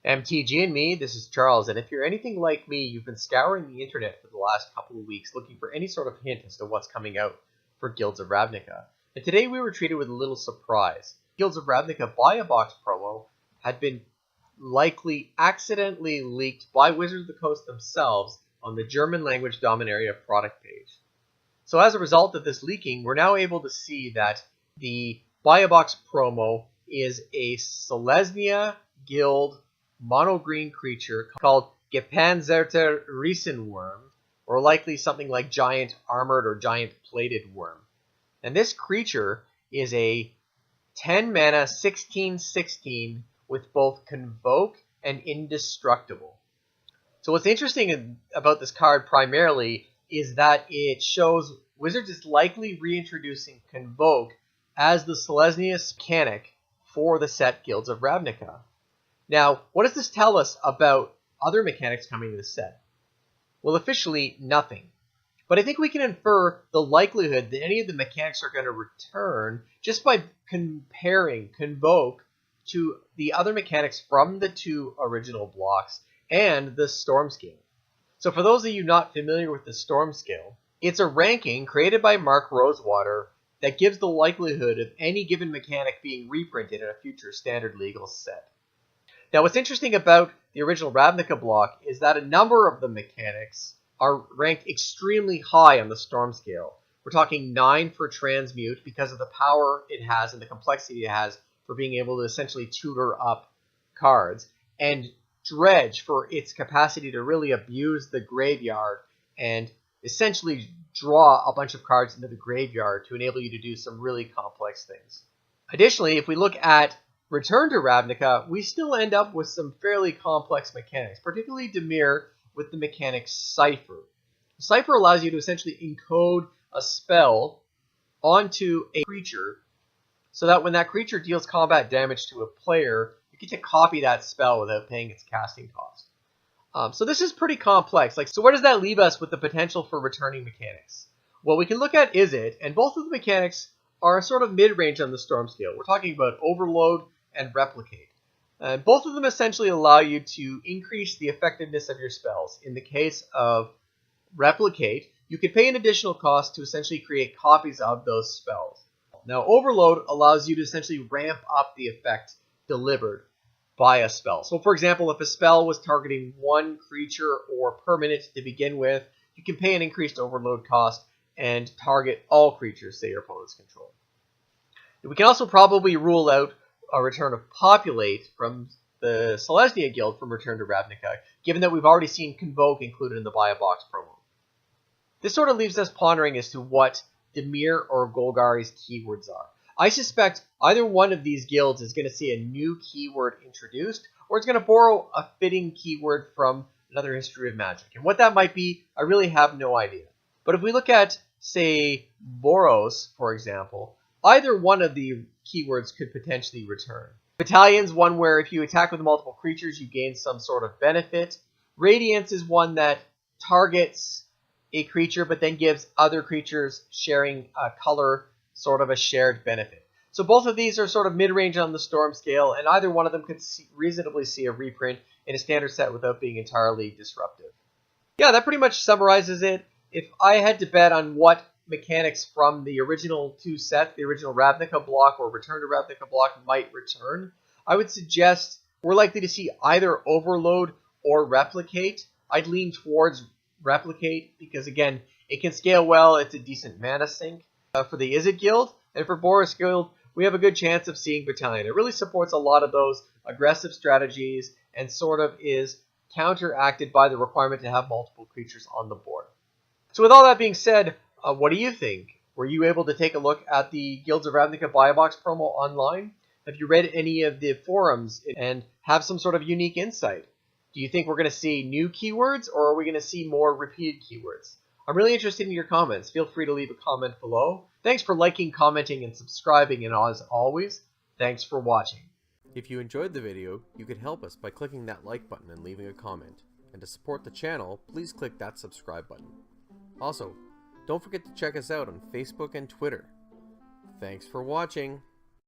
MTG and me, this is Charles, and if you're anything like me, you've been scouring the internet for the last couple of weeks looking for any sort of hint as to what's coming out for Guilds of Ravnica. And today we were treated with a little surprise. Guilds of Ravnica Buy a Box promo had been likely accidentally leaked by Wizards of the Coast themselves on the German language Dominaria product page. So as a result of this leaking, we're now able to see that the Buy a Box promo is a Selesnya Guild mono green creature called Gepanzerter Riesenwurm, or likely something like giant armored or giant plated worm. And this creature is a 10 mana 16/16 with both Convoke and Indestructible. So what's interesting about this card primarily is that it shows Wizards is likely reintroducing Convoke as the Selesnya mechanic for the set Guilds of Ravnica. Now, what does this tell us about other mechanics coming to the set? Well, officially, nothing. But I think we can infer the likelihood that any of the mechanics are going to return just by comparing Convoke to the other mechanics from the two original blocks and the Storm Scale. So for those of you not familiar with the Storm Scale, it's a ranking created by Mark Rosewater that gives the likelihood of any given mechanic being reprinted in a future standard legal set. Now, what's interesting about the original Ravnica block is that a number of the mechanics are ranked extremely high on the Storm Scale. We're talking 9 for Transmute because of the power it has and the complexity it has for being able to essentially tutor up cards, and Dredge for its capacity to really abuse the graveyard and essentially draw a bunch of cards into the graveyard to enable you to do some really complex things. Additionally, if we look at Return to Ravnica, we still end up with some fairly complex mechanics, particularly Dimir with the mechanic Cipher. Cipher allows you to essentially encode a spell onto a creature so that when that creature deals combat damage to a player, you get to copy that spell without paying its casting cost. So this is pretty complex. So where does that leave us with the potential for returning mechanics? Well, we can look at Izzet, and both of the mechanics are sort of mid-range on the Storm Scale. We're talking about Overload and Replicate. Both of them essentially allow you to increase the effectiveness of your spells. In the case of Replicate, you could pay an additional cost to essentially create copies of those spells. Now, Overload allows you to essentially ramp up the effect delivered by a spell. So, for example, if a spell was targeting one creature or permanent to begin with, you can pay an increased Overload cost and target all creatures that your opponents control. We can also probably rule out a return of Populate from the Selesnya Guild from Return to Ravnica, given that we've already seen Convoke included in the Buy a Box promo. This sort of leaves us pondering as to what Dimir or Golgari's keywords are. I suspect either one of these guilds is going to see a new keyword introduced, or it's going to borrow a fitting keyword from another History of Magic. And what that might be, I really have no idea. But if we look at, say, Boros, for example, either one of the keywords could potentially return. Battalion's one where if you attack with multiple creatures, you gain some sort of benefit. Radiance is one that targets a creature, but then gives other creatures sharing a color sort of a shared benefit. So both of these are sort of mid-range on the Storm Scale, and either one of them could reasonably see a reprint in a standard set without being entirely disruptive. Yeah, that pretty much summarizes it. If I had to bet on what mechanics from the original two sets, the original Ravnica block or Return to Ravnica block, might return, I would suggest we're likely to see either Overload or Replicate. I'd lean towards Replicate because, again, it can scale well. It's a decent mana sink. For the Izzet Guild and for Boros Guild, we have a good chance of seeing Battalion. It really supports a lot of those aggressive strategies and sort of is counteracted by the requirement to have multiple creatures on the board. So with all that being said, what do you think? Were you able to take a look at the Guilds of Ravnica Buy a Box promo online? Have you read any of the forums and have some sort of unique insight? Do you think we're going to see new keywords, or are we going to see more repeated keywords? I'm really interested in your comments. Feel free to leave a comment below. Thanks for liking, commenting, and subscribing, and as always, thanks for watching. If you enjoyed the video, you could help us by clicking that like button and leaving a comment. And to support the channel, please click that subscribe button. Also, don't forget to check us out on Facebook and Twitter. Thanks for watching!